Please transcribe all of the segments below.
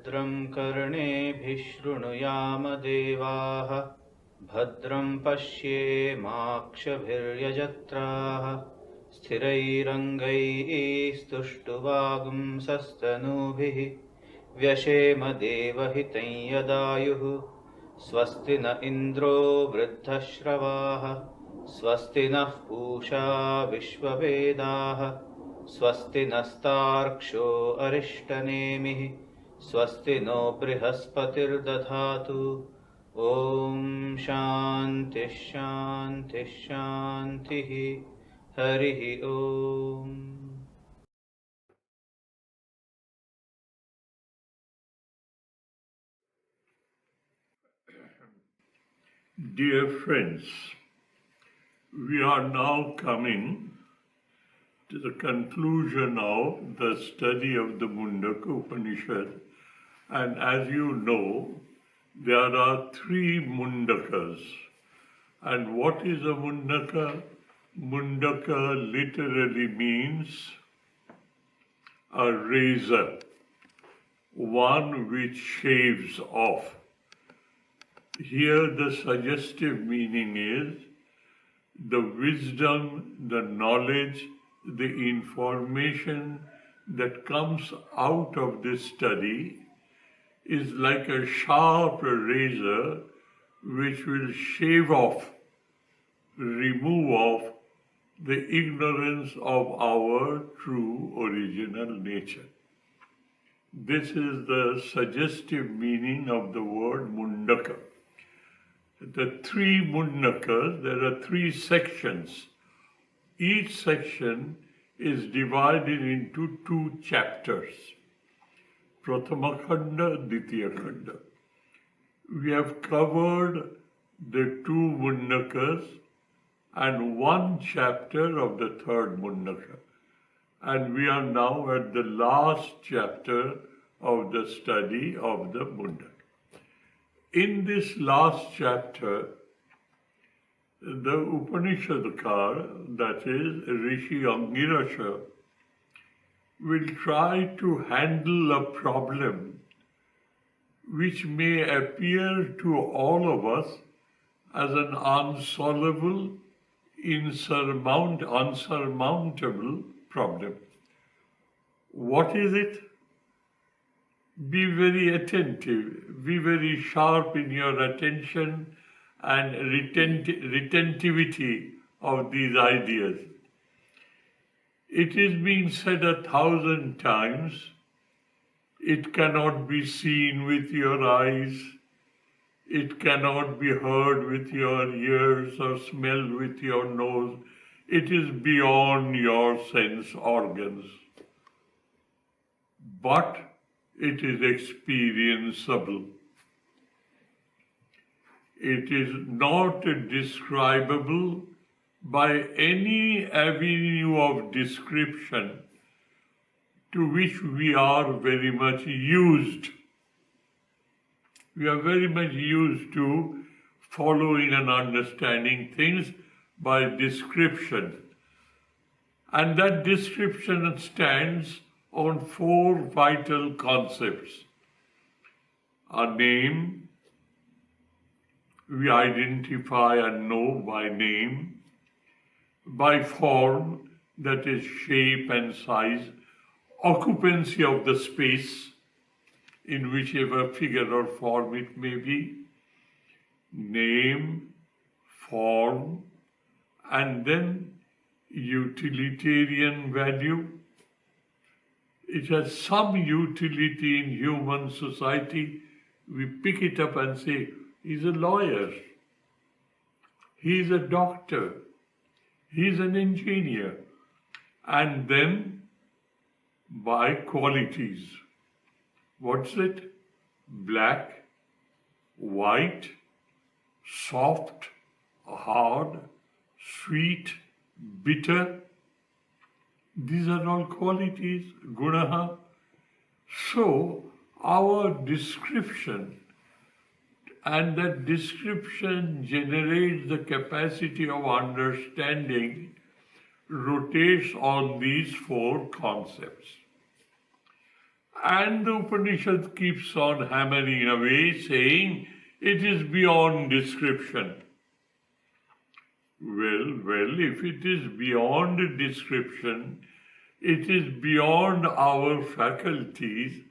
भद्रं कर्णेभिः शृणुयाम देवाः भद्रं पश्येमाक्षभिर्यजत्राः स्थिरैरङ्गैस्तुष्टुवागुंसस्तनूभिः व्यशेम देवहितं यदायुः स्वस्ति न इन्द्रो वृद्धश्रवाः स्वस्ति नः पूषा विश्ववेदाः स्वस्ति नस्तार्क्ष्यो अरिष्टनेमिः स्वस्ति नो बृहस्पतिर्दधातु। ॐ शान्तिः शान्तिः शान्तिः। हरिः ॐ। Dear friends, we are now coming to the conclusion of the study of the Mundaka Upanishad, and as you know, there are 3 Mundakas. And what is a Mundaka? Mundaka literally means a razor, one which shaves off. Here the suggestive meaning is the wisdom, the knowledge, the information that comes out of this study is like a sharp razor which will shave off, remove off the ignorance of our true original nature. This is the suggestive meaning of the word Mundaka. The 3 Mundakas, there are 3 sections. Each section is divided into 2 chapters. Prathama Khanda, Ditiya Khanda. We have covered the 2 Mundakas and 1 chapter of the 3rd Mundaka. And we are now at the last chapter of the study of the Mundaka. In this last chapter, the Upanishadkar, that is Rishi Angirasha, will try to handle a problem which may appear to all of us as an unsolvable, unsurmountable problem. What is it? Be very attentive, be very sharp in your attention and retentivity of these ideas. It is being said 1,000 times, it cannot be seen with your eyes, it cannot be heard with your ears or smelled with your nose. It is beyond your sense organs. But it is experienceable. It is not describable by any avenue of description to which we are very much used. We are very much used to following and understanding things by description. And that description stands on 4 vital concepts. A name, we identify and know by name. By form, that is shape and size, occupancy of the space in whichever figure or form it may be. Name, form, and then utilitarian value. It has some utility in human society. We pick it up and say, he's a lawyer, he's a doctor, he's an engineer. And then by qualities. What's it? Black, white, soft, hard, sweet, bitter. These are all qualities, gunaha. So, our description, and that description generates the capacity of understanding, rotates on these 4 concepts. And the Upanishad keeps on hammering away, saying it is beyond description. Well, if it is beyond description, it is beyond our faculties,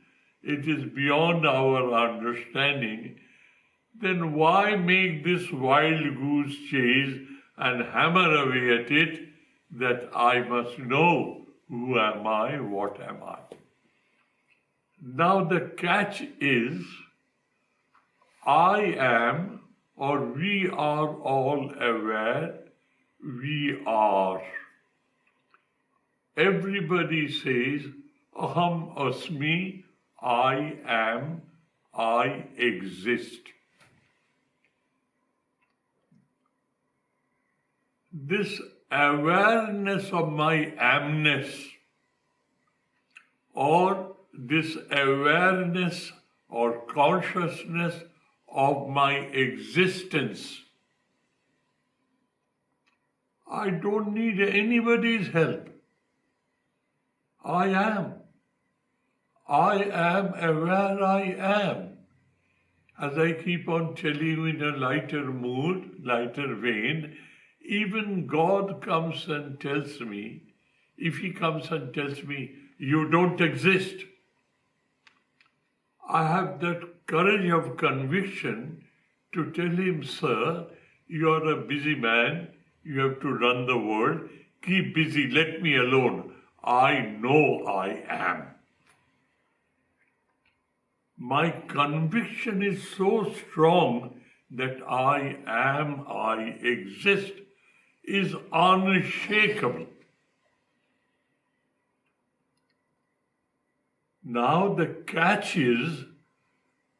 it is beyond our understanding, then why make this wild goose chase and hammer away at it that I must know who am I, what am I? Now the catch is, I am, or we are all aware, we are. Everybody says, aham asmi, I am, I exist. This awareness of my amness, or this awareness or consciousness of my existence, I don't need anybody's help. I am. I am aware I am. As I keep on telling you in a lighter mood, lighter vein, even God comes and tells me, if He comes and tells me, you don't exist, I have that courage of conviction to tell Him, sir, you are a busy man, you have to run the world, keep busy, let me alone. I know I am. My conviction is so strong that I am, I exist, is unshakable. Now the catch is,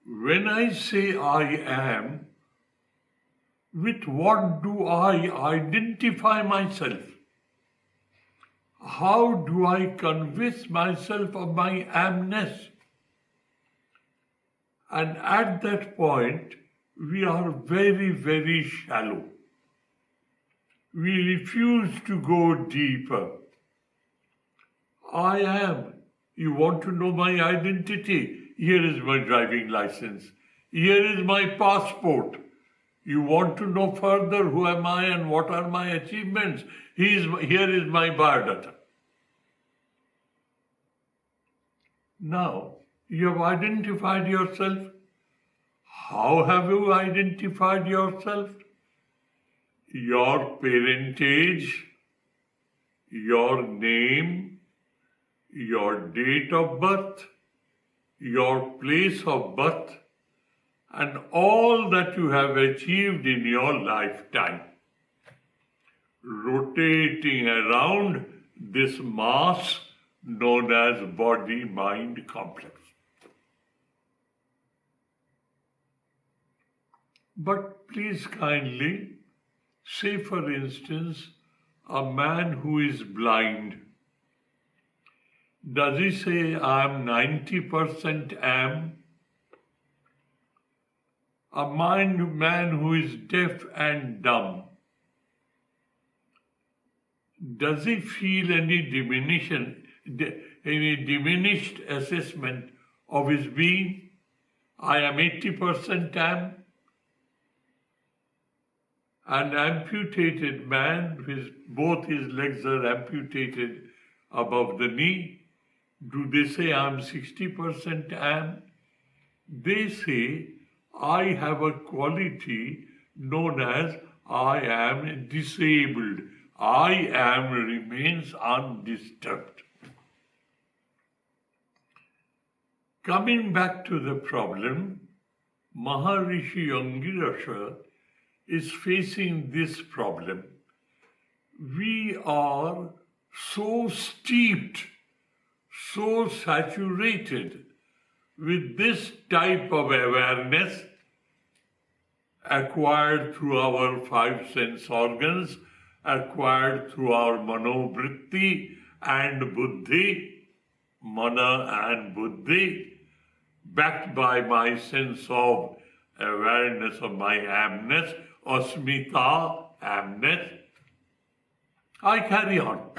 when I say I am, with what do I identify myself? How do I convince myself of my amness? And at that point, we are very, very shallow. We refuse to go deeper. I am. You want to know my identity? Here is my driving license. Here is my passport. You want to know further who am I and what are my achievements? Here is my biodata. Now, you have identified yourself. How have you identified yourself? Your parentage, your name, your date of birth, your place of birth, and all that you have achieved in your lifetime, rotating around this mass known as body-mind complex. But please kindly, say for instance, a man who is blind. Does he say, I am 90% am? A man who is deaf and dumb, does he feel any diminished assessment of his being? I am 80% am. An amputated man, both his legs are amputated above the knee, do they say I am 60% am? They say I have a quality known as I am disabled. I am remains undisturbed. Coming back to the problem, Maharishi Angirasha is facing this problem. We are so steeped, so saturated with this type of awareness acquired through our five sense organs, acquired through our manovritti and buddhi, mana and buddhi, backed by my sense of awareness of my amness, asmita, amness. I carry on.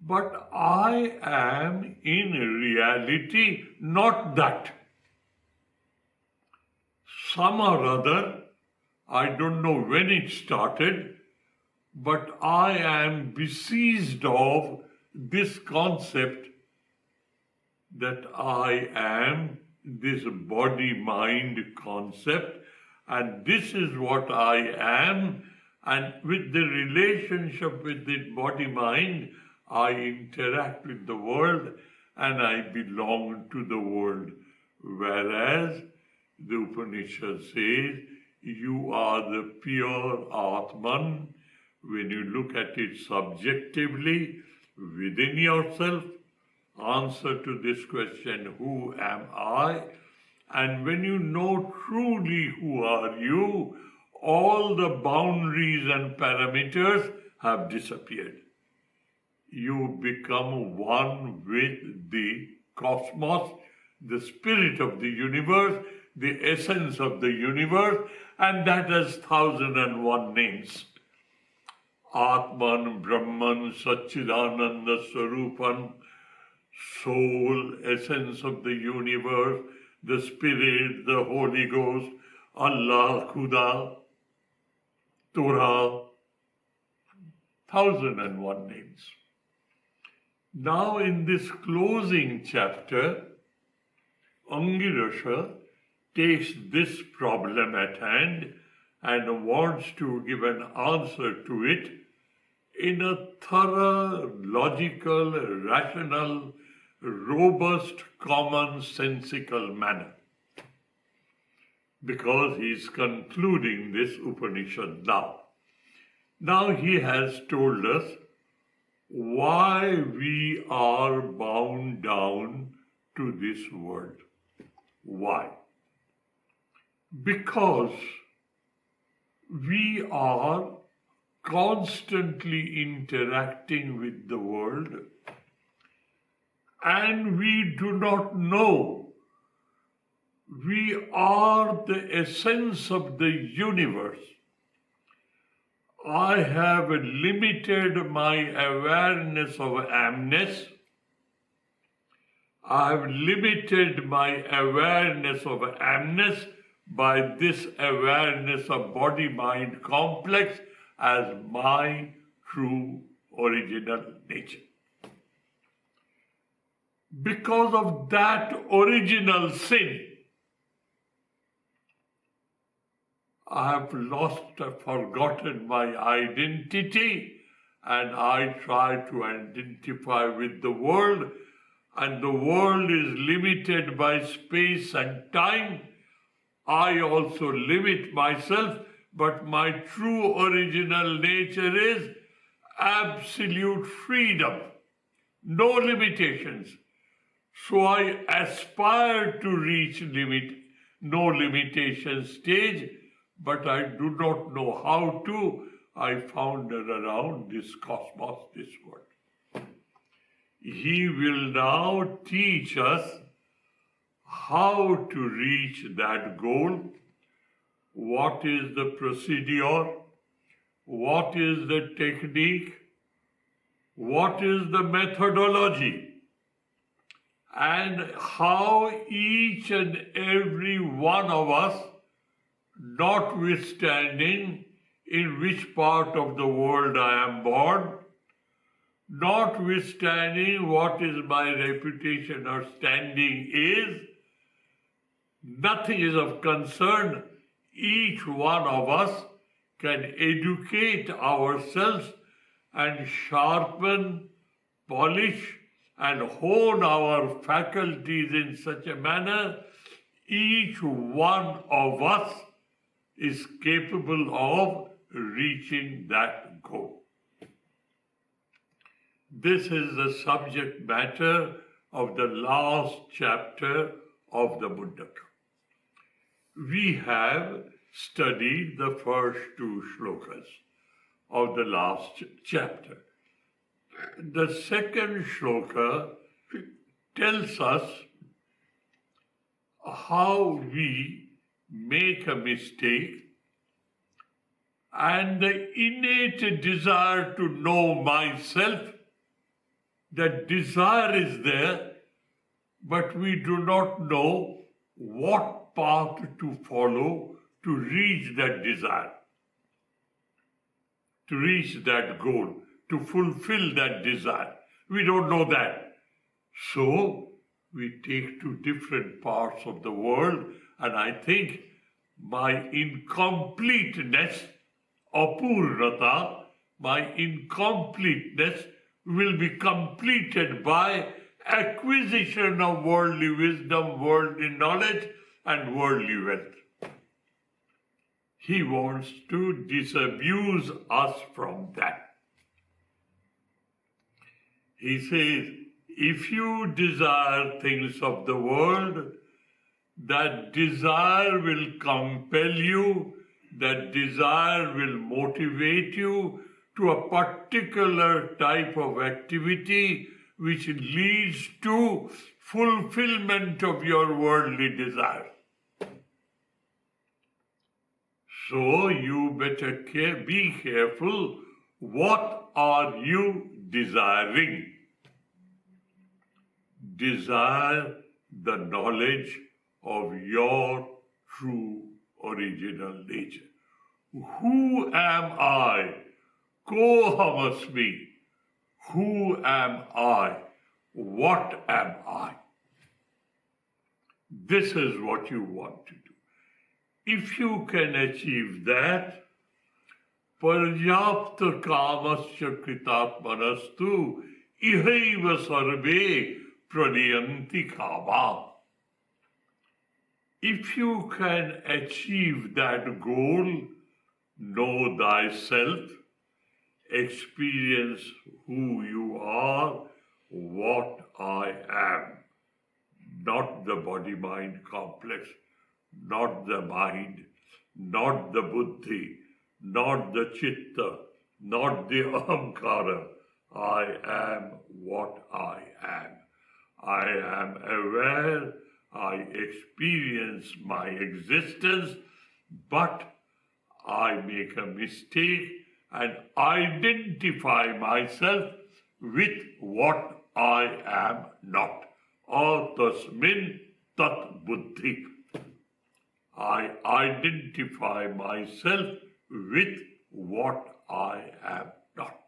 But I am in reality not that. Some or other, I don't know when it started, but I am besieged of this concept that I am this body-mind concept, and this is what I am, and with the relationship with the body-mind, I interact with the world and I belong to the world. Whereas the Upanishad says, you are the pure Atman. When you look at it subjectively, within yourself, answer to this question, who am I? And when you know truly who are you, all the boundaries and parameters have disappeared. You become one with the cosmos, the spirit of the universe, the essence of the universe, and that has 1,001 names. Atman, Brahman, Sridharananda, Swarupan, soul, essence of the universe, the Spirit, the Holy Ghost, Allah, Khuda, Torah, 1,001 names. Now in this closing chapter, Angirasha takes this problem at hand and wants to give an answer to it in a thorough, logical, rational, robust, commonsensical manner. Because he is concluding this Upanishad now. Now he has told us why we are bound down to this world. Why? Because we are constantly interacting with the world and we do not know. We are the essence of the universe. I have limited my awareness of amness. I have limited my awareness of amness by this awareness of body-mind complex as my true original nature. Because of that original sin, I have forgotten my identity, and I try to identify with the world, and the world is limited by space and time. I also limit myself, but my true original nature is absolute freedom, no limitations. So I aspire to reach no limitation stage, but I do not know how to. I founder around this cosmos, this world. He will now teach us how to reach that goal, what is the procedure, what is the technique, what is the methodology, and how each and every one of us, notwithstanding in which part of the world I am born, notwithstanding what is my reputation or standing is, nothing is of concern. Each one of us can educate ourselves and sharpen, polish, and hone our faculties in such a manner each one of us is capable of reaching that goal. This is the subject matter of the last chapter of the Mundaka. We have studied the first two shlokas of the last chapter. The second shloka tells us how we make a mistake and the innate desire to know myself That desire is there, but we do not know what path to follow to reach that desire, to reach that goal, to fulfill that desire. We don't know that. So we take to different parts of the world, and I think my incompleteness, apurnata, my incompleteness will be completed by acquisition of worldly wisdom, worldly knowledge, and worldly wealth. He wants to disabuse us from that. He says, if you desire things of the world, that desire will compel you, that desire will motivate you to a particular type of activity which leads to fulfillment of your worldly desire. So you better be careful. What are you desiring? Desire the knowledge of your true original nature. Who am I? Kohamasmi. Who am I? What am I? This is what you want to do. If you can achieve that, paryapta kamasya kritatmanastu ihaiva sarve praniyanti kama. If you can achieve that goal, know thyself, experience who you are, what I am, not the body-mind complex, not the mind, not the buddhi, not the chitta, not the ahamkara. I am what I am. I am aware, I experience my existence, but I make a mistake and identify myself with what I am not. Atasmin tat buddhi. I identify myself with what I am not.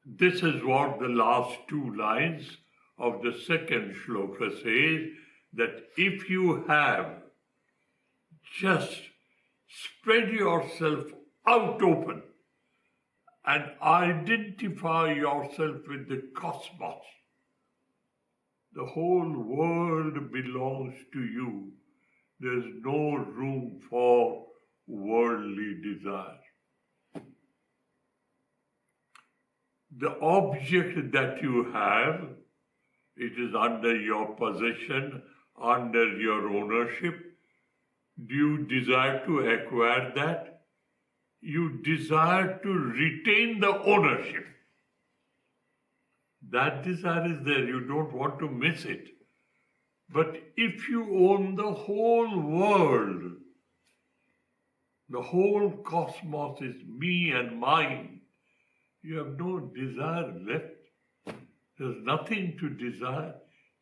This is what the last two lines of the second shloka says, that if you have just spread yourself out open and identify yourself with the cosmos, the whole world belongs to you. There's no room for worldly desire. The object that you have, it is under your possession, under your ownership. Do you desire to acquire that? You desire to retain the ownership. That desire is there. You don't want to miss it. But if you own the whole world, the whole cosmos is me and mine, you have no desire left. There's nothing to desire.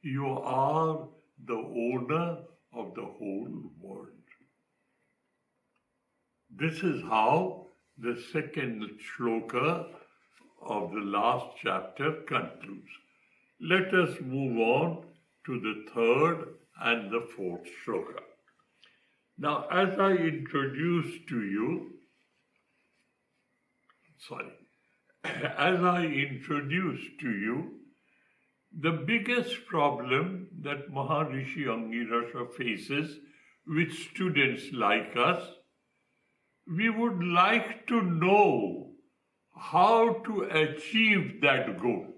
You are the owner of the whole world. This is how the second shloka of the last chapter concludes. Let us move on to the third and the fourth shloka. Now, as I introduced to you, the biggest problem that Maharishi Angirasa faces with students like us, we would like to know how to achieve that goal.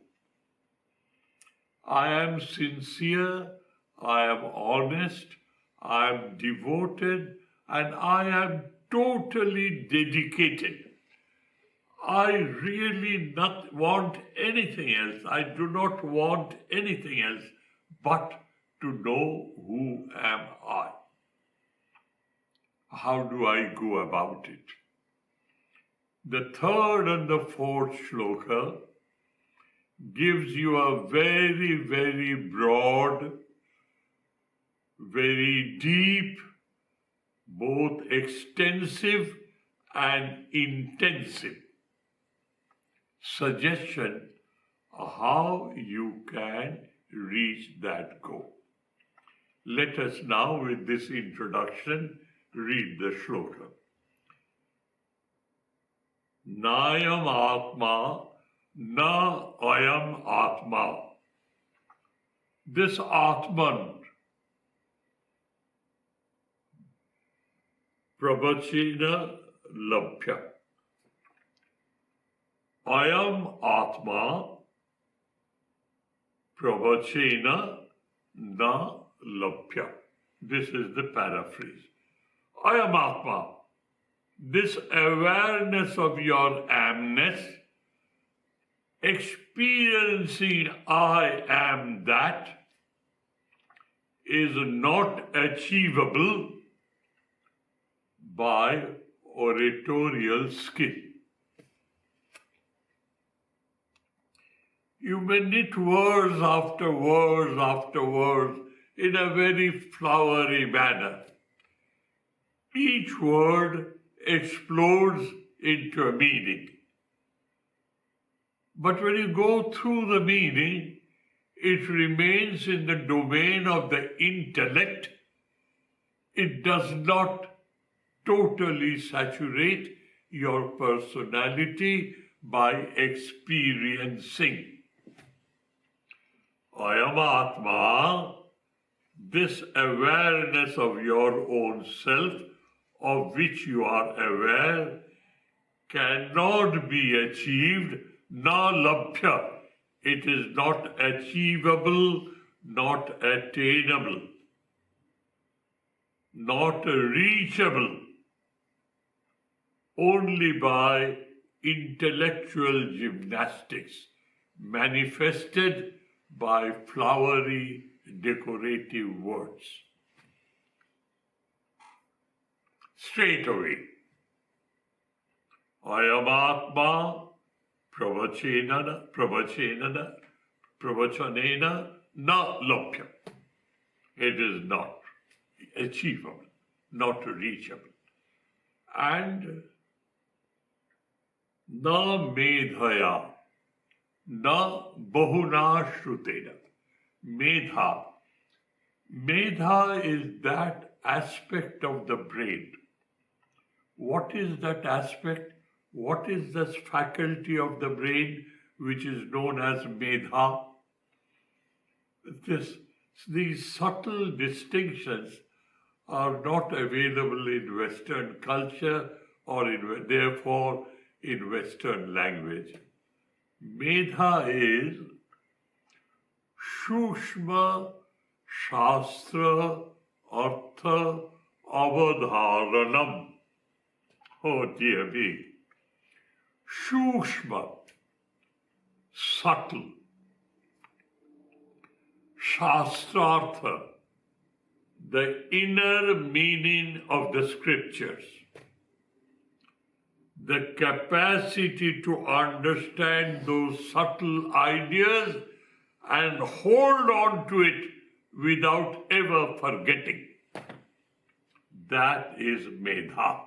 I am sincere, I am honest, I am devoted, and I am totally dedicated. I really not want anything else. I do not want anything else but to know who am I. How do I go about it? The third and the fourth shloka gives you a very, very broad, very deep, both extensive and intensive suggestion how you can reach that goal. Let us now, with this introduction, read the shloka. Nayam Atma, na ayam Atma. This Atman, prabhachena labhya. Ayam Atma, prabhachena na labhya. This is the paraphrase. Ayam Atma, this awareness of your amness, experiencing I am that, is not achievable by oratorial skill. You may knit words after words after words in a very flowery manner. Each word explodes into a meaning. But when you go through the meaning, it remains in the domain of the intellect. It does not totally saturate your personality by experiencing. Ayam Atma, this awareness of your own self, of which you are aware, cannot be achieved, na labhya. It is not achievable, not attainable, not reachable, only by intellectual gymnastics, manifested by flowery, decorative words. Straight away, Ayam Atma pravachanena na labhya. It is not achievable, not reachable. And na medhaya, na bahuna shrutena. Medha. Medha is that aspect of the brain. What is that aspect? What is this faculty of the brain which is known as medha? These subtle distinctions are not available in Western culture or therefore in Western language. Medha is Shushma Shastra Artha Avadharanam. Oh dear me. Shushma, subtle. Shastrartha, the inner meaning of the scriptures. The capacity to understand those subtle ideas and hold on to it without ever forgetting. That is medha.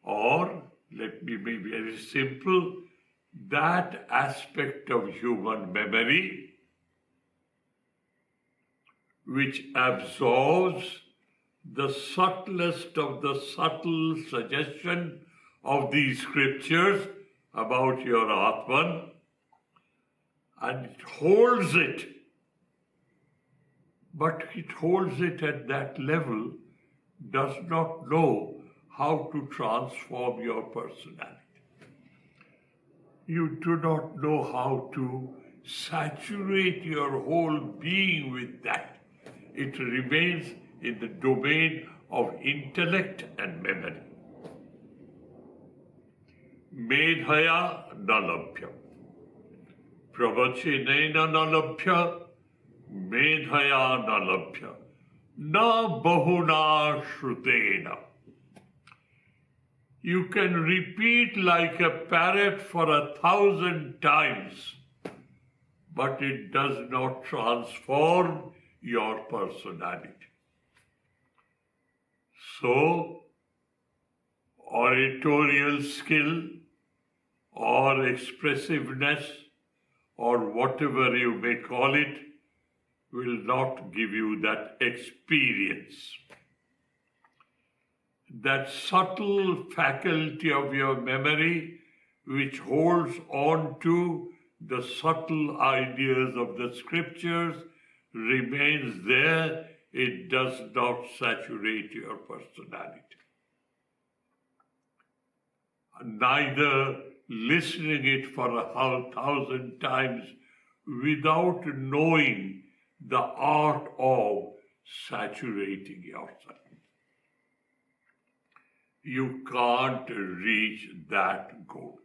Or, let me be very simple, that aspect of human memory which absorbs the subtlest of the subtle suggestion of these scriptures about your Atman, and it holds it, but it holds it at that level, does not know how to transform your personality. You do not know how to saturate your whole being with that. It remains in the domain of intellect and memory. Medhaya na labhya. Pravachenena na labhya. Medhaya na labhya. Na bahuna shrutena. You can repeat like a parrot for 1,000 times but it does not transform your personality. So, oratorial skill or expressiveness or whatever you may call it will not give you that experience. That subtle faculty of your memory which holds on to the subtle ideas of the scriptures remains there. It does not saturate your personality. Neither listening it for 1,000 times without knowing the art of saturating yourself. You can't reach that goal.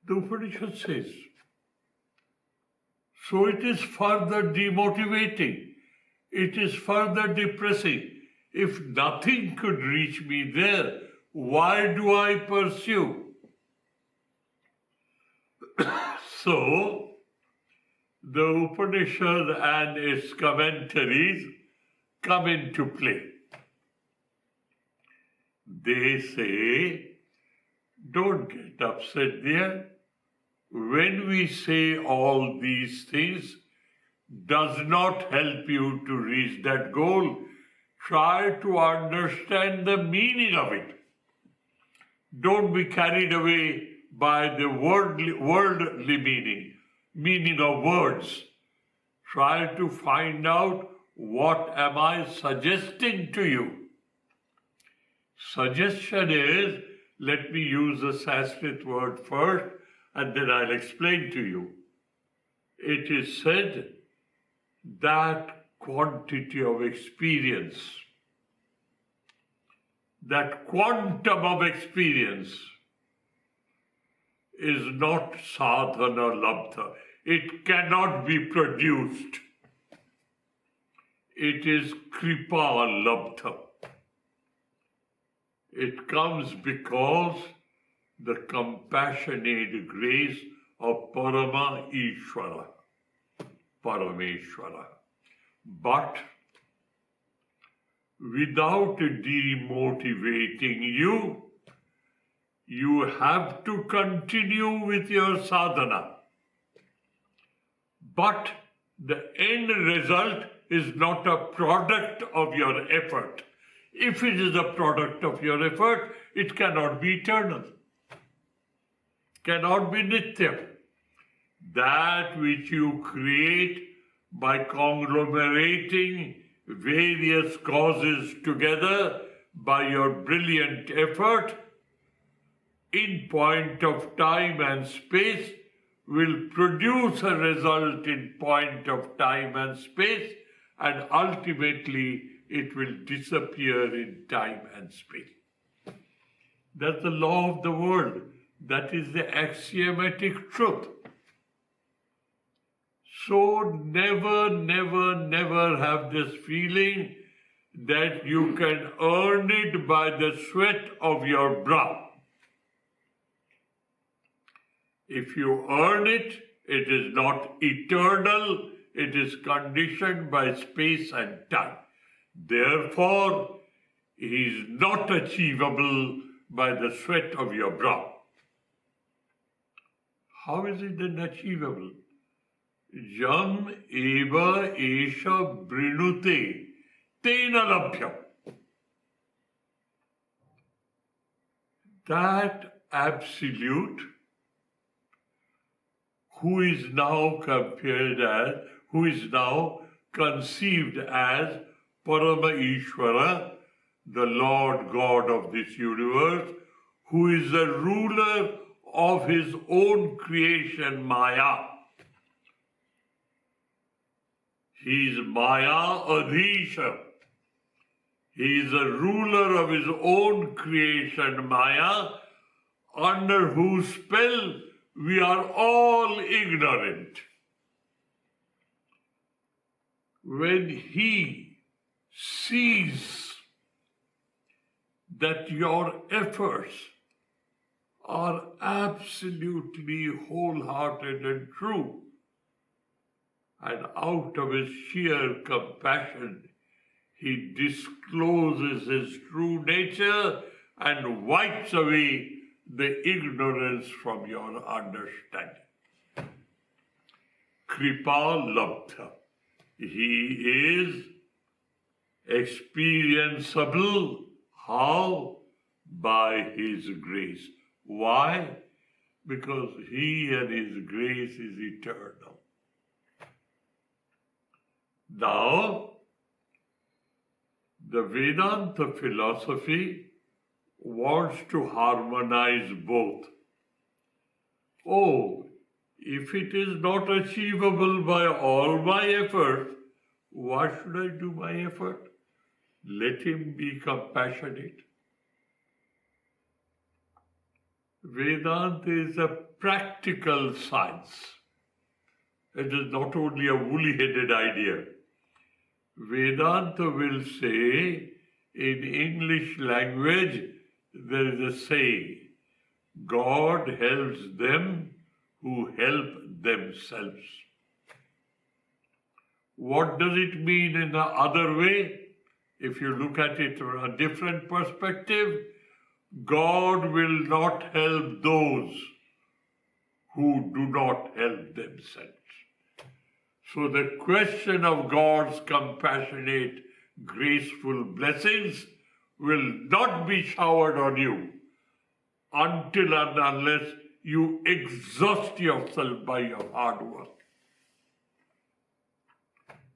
The Upanishad says, so it is further demotivating. It is further depressing. If nothing could reach me there, why do I pursue? So, the Upanishad and its commentaries come into play. They say, don't get upset there. When we say all these things, does not help you to reach that goal. Try to understand the meaning of it. Don't be carried away by the worldly meaning of words. Try to find out what am I suggesting to you. Suggestion is, let me use the Sanskrit word first and then I'll explain to you. It is said that quantity of experience, that quantum of experience is not sadhana labdha. It cannot be produced. It is kripa labdha. It comes because the compassionate grace of Parama Ishvara, Parameshvara. But without demotivating you, you have to continue with your sadhana. But the end result is not a product of your effort. If it is a product of your effort, it cannot be eternal, cannot be nitya. That which you create by conglomerating various causes together by your brilliant effort, in point of time and space, will produce a result in point of time and space, and ultimately it will disappear in time and space. That's the law of the world. That is the axiomatic truth. So never, never, never have this feeling that you can earn it by the sweat of your brow. If you earn it, it is not eternal, it is conditioned by space and time. Therefore, it is not achievable by the sweat of your brow. How is it then achievable? Yam eva esha brinute tena labhyam. That absolute who is now conceived as Parama Ishvara, the Lord God of this universe, who is the ruler of his own creation, Maya. He is Maya Adhisha. He is the ruler of his own creation, Maya, under whose spell we are all ignorant. When he sees that your efforts are absolutely wholehearted and true. And out of his sheer compassion, he discloses his true nature and wipes away the ignorance from your understanding. Kripa Labdha. He is experienceable. How? By his grace. Why? Because he and his grace is eternal. Now, the Vedanta philosophy wants to harmonize both. Oh, if it is not achievable by all my effort, why should I do my effort? Let him be compassionate. Vedanta is a practical science. It is not only a woolly-headed idea. Vedanta will say, in English language, there is a saying, God helps them who help themselves. What does it mean in the other way? If you look at it from a different perspective, God will not help those who do not help themselves. So the question of God's compassionate, graceful blessings will not be showered on you until and unless you exhaust yourself by your hard work.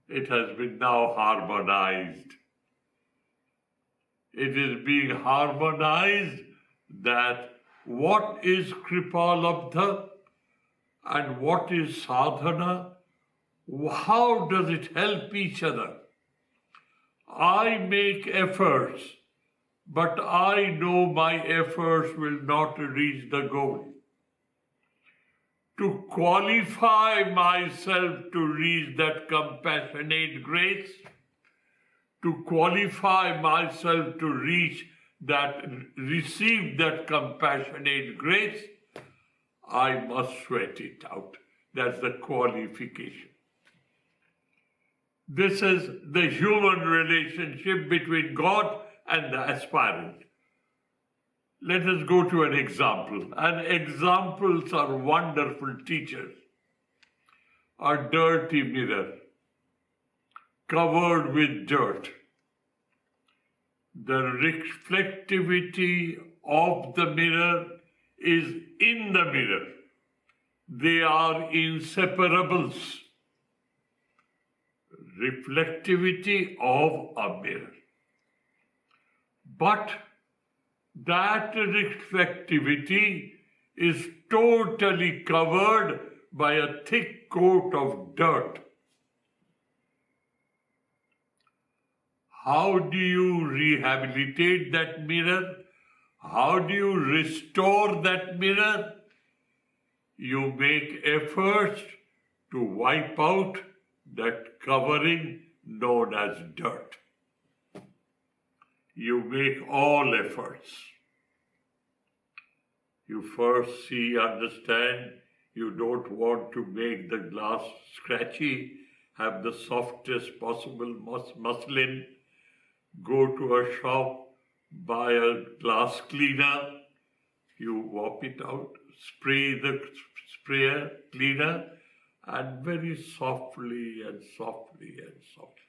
It has been now harmonized. It is being harmonized that what is Kripa Labdha and what is sadhana, how does it help each other? I make efforts, but I know my efforts will not reach the goal. To qualify myself to reach that compassionate grace, to qualify myself to receive that compassionate grace, I must sweat it out. That's the qualification. This is the human relationship between God and the aspirant. Let us go to an example. And examples are wonderful teachers. A dirty mirror, covered with dirt. The reflectivity of the mirror is in the mirror. They are inseparables. Reflectivity of a mirror. But that reflectivity is totally covered by a thick coat of dirt. How do you rehabilitate that mirror? How do you restore that mirror? You make efforts to wipe out that covering known as dirt. You make all efforts. You first see, understand, you don't want to make the glass scratchy, have the softest possible muslin, go to a shop, buy a glass cleaner, you wipe it out, spray the sprayer, cleaner, and very softly and softly and softly.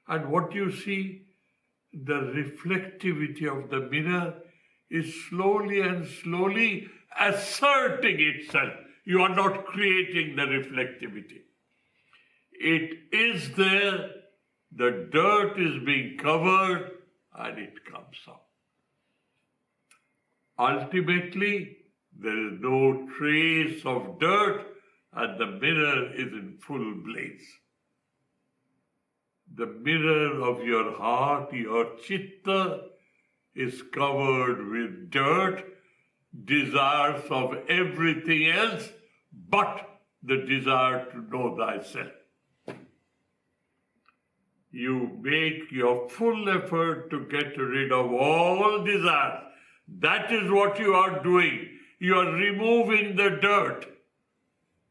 And what you see, the reflectivity of the mirror is slowly and slowly asserting itself. You are not creating the reflectivity. It is there, the dirt is being covered, and it comes up. Ultimately, there is no trace of dirt, and the mirror is in full blaze. The mirror of your heart, your chitta, is covered with dirt, desires of everything else but the desire to know thyself. You make your full effort to get rid of all desires. That is what you are doing. You are removing the dirt.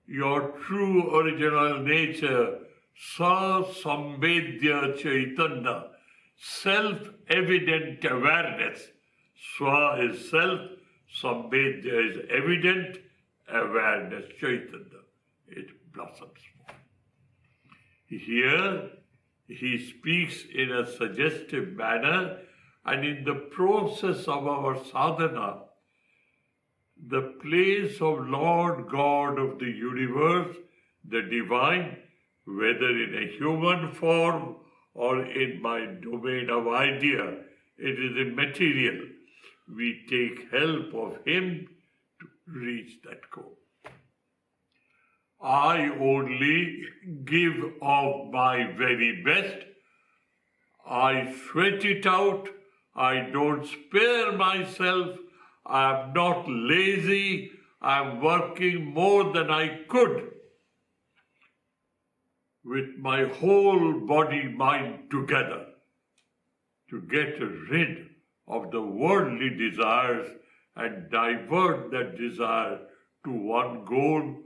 Your true original nature, sa sambedya chaitanya, self-evident awareness. Swa is self, sambedya is evident awareness, chaitanya. It blossoms. Here, he speaks in a suggestive manner, and in the process of our sadhana, the place of Lord God of the universe, the divine, whether in a human form or in my domain of idea, it is immaterial. We take help of him to reach that goal. I only give of my very best. I sweat it out. I don't spare myself. I am not lazy. I am working more than I could with my whole body, mind together to get rid of the worldly desires and divert that desire to one goal,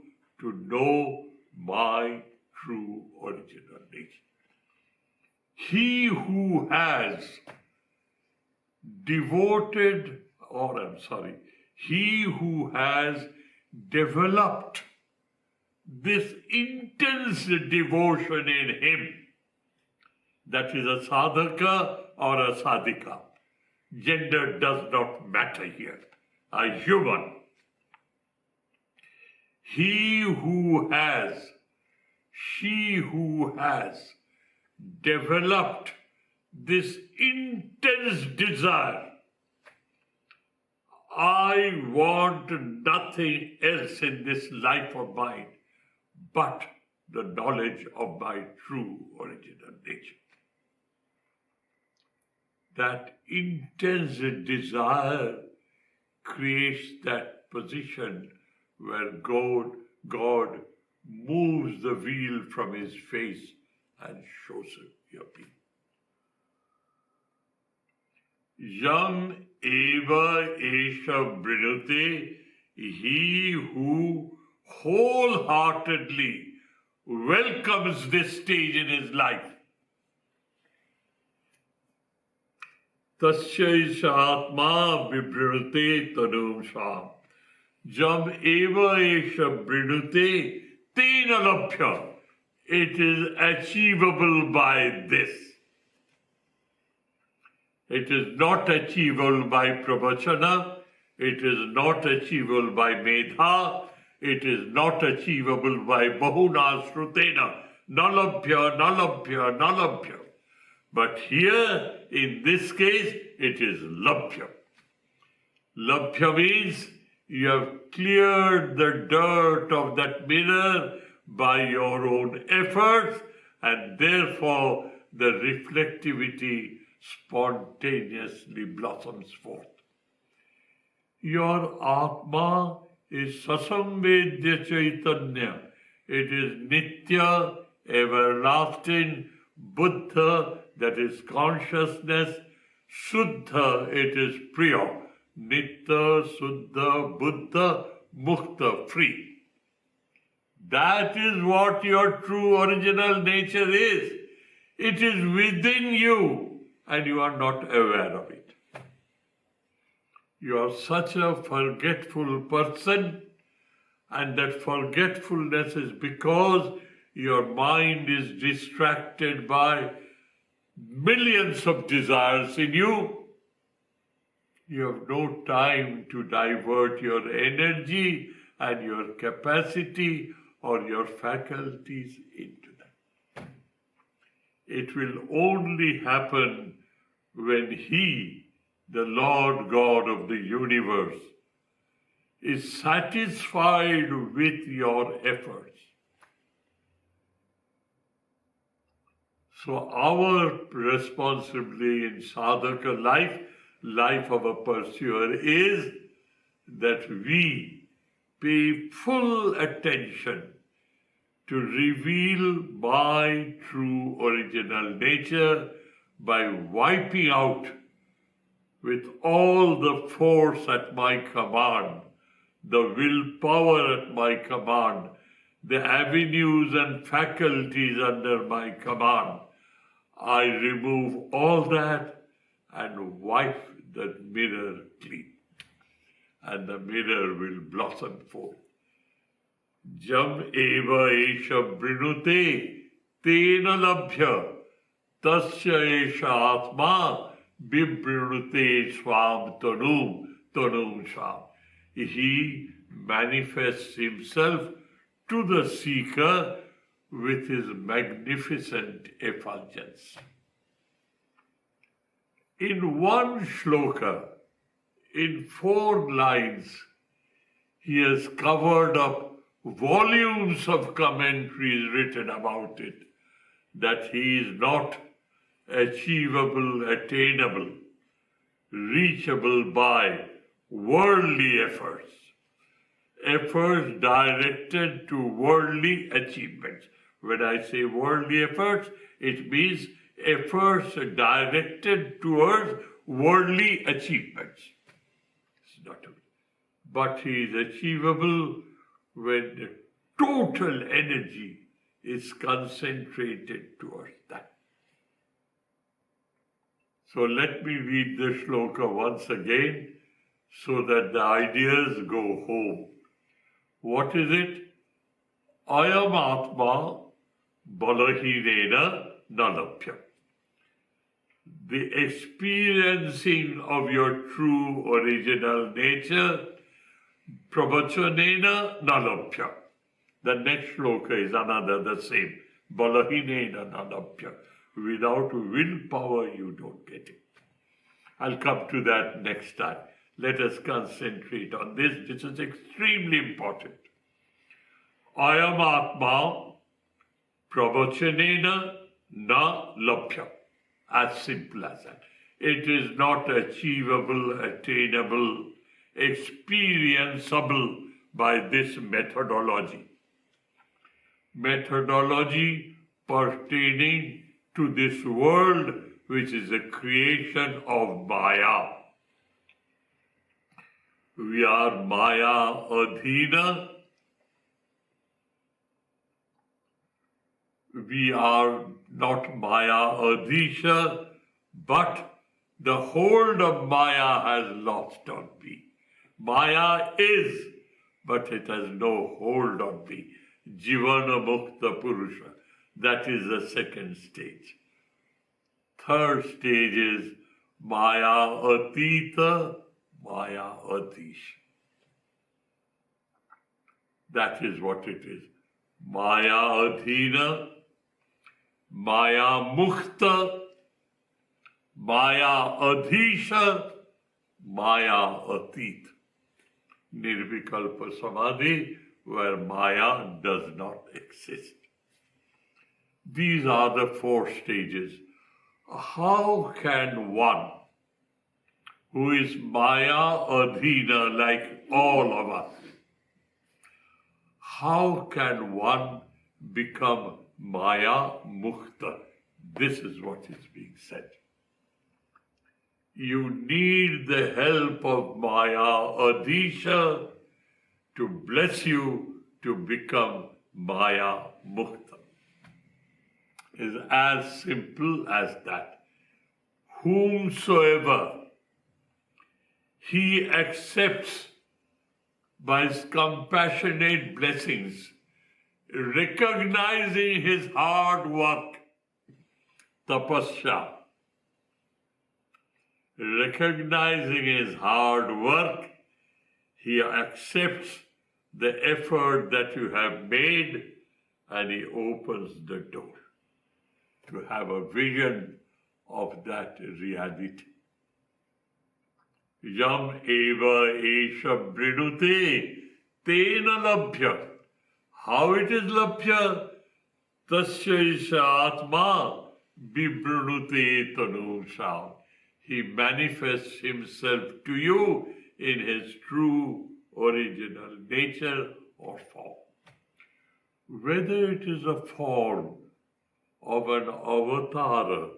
to know my true original nature. He who has he who has developed this intense devotion in him, that is a sadhaka or a sadhika. Gender does not matter here. A human. She who has developed this intense desire, I want nothing else in this life of mine but the knowledge of my true original nature. That intense desire creates that position where God moves the wheel from his face and shows him your people. Yam eva esha brinute, he who wholeheartedly welcomes this stage in his life. Tasya isha atma vibhrute tanum sham. Jam eva esha brinute tena labhya. It is achievable by this. It is not achievable by pravachana. It is not achievable by medha. It is not achievable by bahuna shrutena. Nalabhya, nalabhya, nalabhya. But here, in this case, it is labhya. Labhya means you have cleared the dirt of that mirror by your own efforts, and therefore the reflectivity spontaneously blossoms forth. Your Atma is Sasamvedya Chaitanya. It is Nitya, everlasting, Buddha, that is consciousness, Shuddha, it is Priya. Nitya, Shuddha, Buddha, Mukta, free. That is what your true original nature is. It is within you, and you are not aware of it. You are such a forgetful person, and that forgetfulness is because your mind is distracted by millions of desires in you. You have no time to divert your energy and your capacity or your faculties into that. It will only happen when He, the Lord God of the universe, is satisfied with your efforts. So our responsibility in sadhaka life of a pursuer, is that we pay full attention to reveal my true original nature by wiping out with all the force at my command the willpower at my command, the avenues and faculties under my command. I remove all that and wipe the mirror clean. And the mirror will blossom forth. Jam eva esha brinute tena labhya tasya esha atma bibrinute swam tanum sham. He manifests himself to the seeker with his magnificent effulgence. In one shloka, in 4 lines, he has covered up volumes of commentaries written about it, that he is not achievable, attainable, reachable by worldly efforts. Efforts directed to worldly achievements. When I say worldly efforts, it means efforts directed towards worldly achievements. It's not, but he is achievable when the total energy is concentrated towards that. So let me read the shloka once again so that the ideas go home. What is it? Ayam atma balahinena nalabhya. The experiencing of your true original nature, pravachanena nalabhya. The next shloka is another, the same. Balahinena nalabhya. Without willpower, you don't get it. I'll come to that next time. Let us concentrate on this. This is extremely important. Ayam atma pravachanena na labhya. As simple as that. It is not achievable, attainable, experienceable by this methodology. Methodology pertaining to this world, which is a creation of Maya. We are Maya Adhina. We are not Maya Adhisha, but the hold of Maya has lost on me. Maya is, but it has no hold on me. Jivana Mukta Purusha. That is the second stage. Third stage is Maya Atita, Maya Adhish. That is what it is. Maya Adhina, Maya Mukta, Maya Adhisha, Maya Atit. Nirvikalpa Samadhi, where Maya does not exist. These are the 4 stages. How can one who is Maya Adhina like all of us, how can one become Maya Mukta? This is what is being said. You need the help of Maya Adhisha to bless you to become Maya Mukta. Is as simple as that. Whomsoever he accepts by his compassionate blessings, recognizing his hard work, tapasya, recognizing his hard work, he accepts the effort that you have made and he opens the door to have a vision of that reality. Yam eva esha brinute tena labhya. How it is labhya? Tasya isha atma bibrinute tanum sham. He manifests himself to you in his true original nature or form. Whether it is a form of an avatar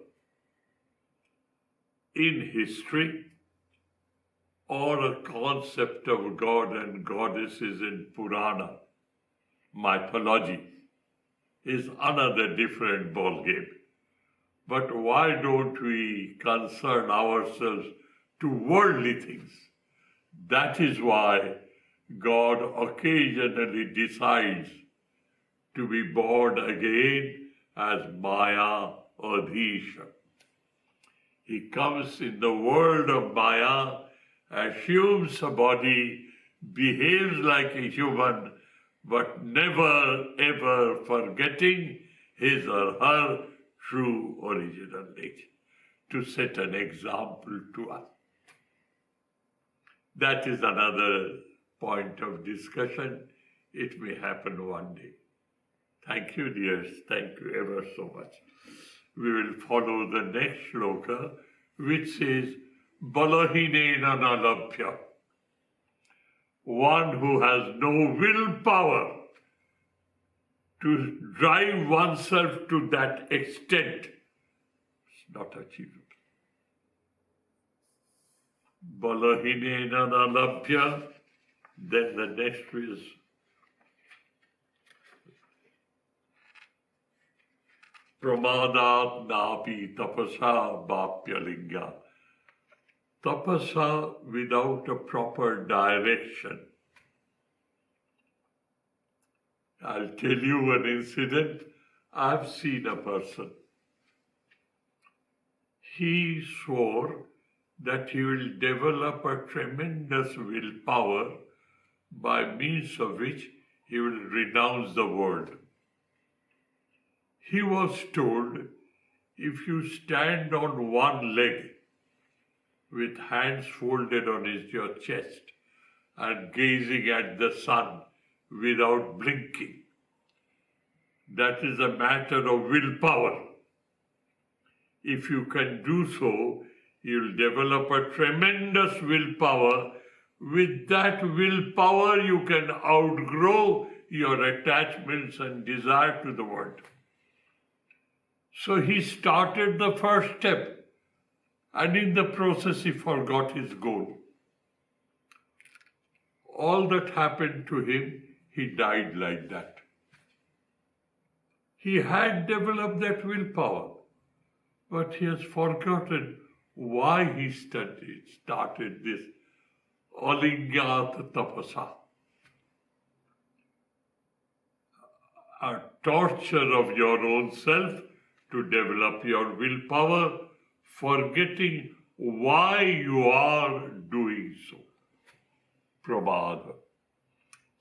in history, or a concept of God and goddesses in Purana mythology is another different ballgame. But why don't we concern ourselves to worldly things? That is why God occasionally decides to be born again as Maya Adhisha. He comes in the world of Maya, assumes a body, behaves like a human, but never ever forgetting his or her true original nature, to set an example to us. That is another point of discussion. It may happen one day. Thank you, dears. Thank you ever so much. We will follow the next shloka, which says, Balahinena nalabhya. One who has no willpower to drive oneself to that extent is not achievable. Balahinena nalabhya. Then the next is Pramadat napi tapasa bhapyalinga. Tapasa without a proper direction. I'll tell you an incident. I've seen a person. He swore that he will develop a tremendous willpower by means of which he will renounce the world. He was told, if you stand on one leg with hands folded on your chest and gazing at the sun without blinking, that is a matter of willpower. If you can do so, you'll develop a tremendous willpower. With that willpower, you can outgrow your attachments and desire to the world. So he started the first step, and in the process he forgot his goal. All that happened to him, he died like that. He had developed that willpower, but he has forgotten why he started this alingat tapasa, a torture of your own self to develop your willpower, forgetting why you are doing so. Pramada.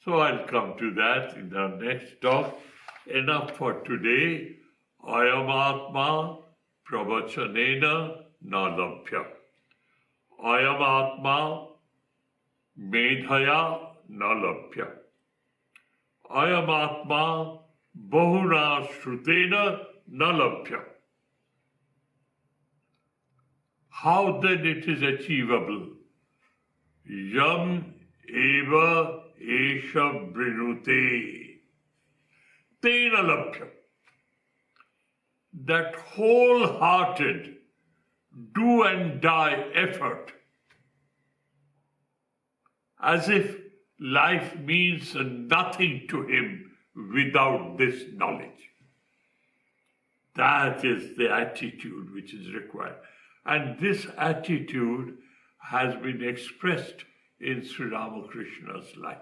So I'll come to that in the next talk. Enough for today. Ayam Atma pravachanena nalabhya. Ayam Atma medhaya nalabhya. Ayam Atma bahuna shrutena nalabhya. How then it is achievable? Yam eva esha brinute. Tena labhya. That wholehearted do and die effort, as if life means nothing to him without this knowledge. That is the attitude which is required. And this attitude has been expressed in Sri Ramakrishna's life.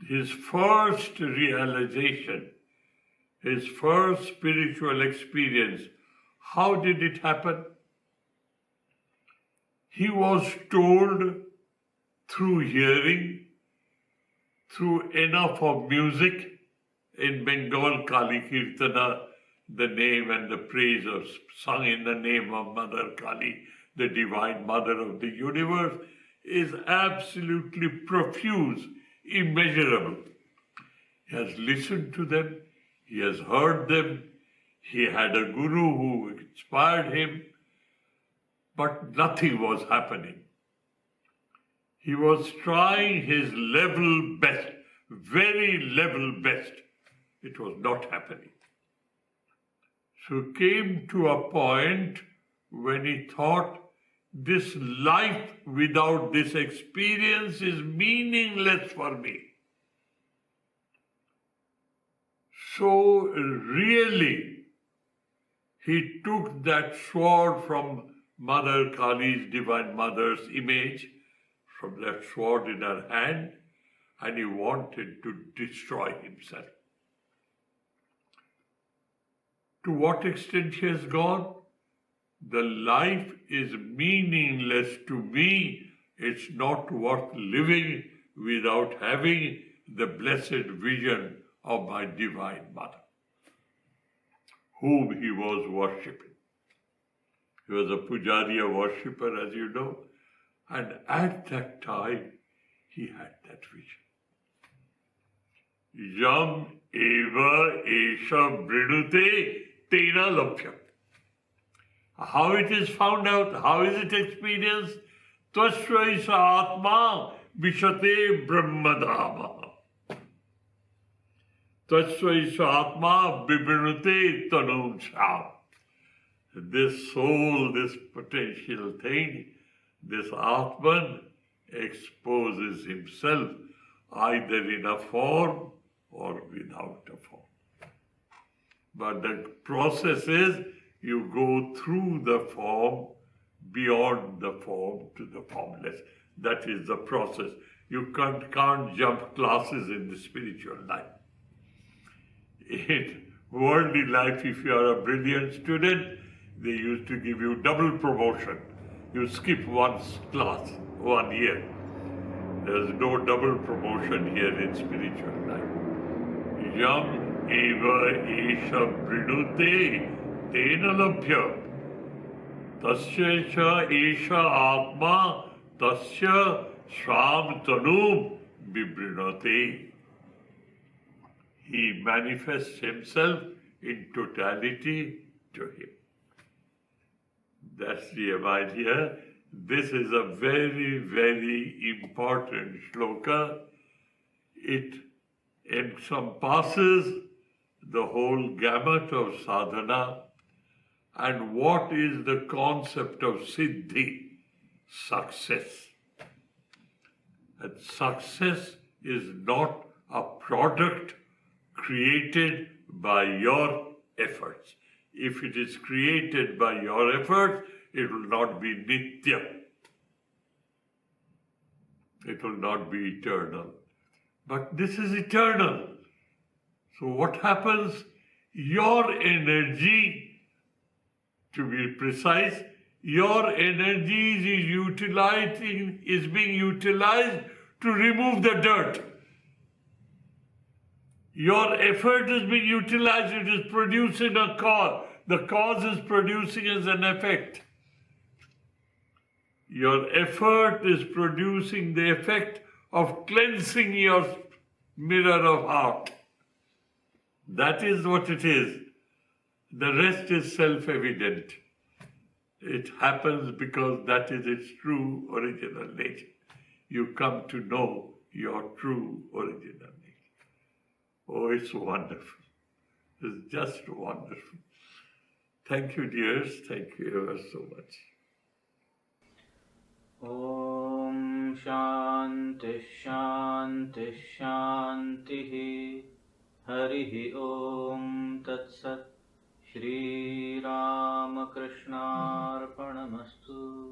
His first realization, his first spiritual experience, how did it happen? He was told through hearing, through enough of music. In Bengal, Kali Kirtana, the name and the praise of sung in the name of Mother Kali, the Divine Mother of the universe, is absolutely profuse, immeasurable. He has listened to them, he has heard them, he had a guru who inspired him, but nothing was happening. He was trying his level best, very level best. It was not happening. So came to a point when he thought this life without this experience is meaningless for me. So really, he took that sword from Mother Kali's Divine Mother's image, from that sword in her hand, and he wanted to destroy himself. To what extent he has gone? The life is meaningless to me. It's not worth living without having the blessed vision of my Divine Mother, whom he was worshipping. He was a pujari, a worshipper, as you know, and at that time he had that vision. Yam eva esha brinute tena labhyam. How it is found out, how is it experienced? Tvasvaisa atma vishate brahmadama. Tvasvaisa atma vibrinute tanum sham. This soul, this potential thing, this Atman exposes himself either in a form or without a form. But the process is you go through the form, beyond the form to the formless. That is the process. You can't jump classes in the spiritual life. In worldly life, if you are a brilliant student, they used to give you double promotion. You skip one class, 1 year. There's no double promotion here in spiritual life. Yam eva esha brinute tena labhya. Tasya esha atma tasya sham tanum bibrinate. He manifests himself in totality to him. That's the idea. This is a very, very important shloka. It encompasses the whole gamut of sadhana and what is the concept of siddhi, success. And success is not a product created by your efforts. If it is created by your efforts, it will not be nitya. It will not be eternal. But this is eternal. So what happens? Your energy, to be precise, your energy is being utilized to remove the dirt. Your effort is being utilized, it is producing a cause. The cause is producing as an effect. Your effort is producing the effect of cleansing your mirror of heart. That is what it is. The rest is self-evident. It happens because that is its true original nature. You come to know your true original nature. Oh, it's wonderful. It's just wonderful. Thank you, dears. Thank you ever so much. Om Shanti Shanti Shanti Harihi Om Tat Sat Shri Ramakrishna Arpanamastu.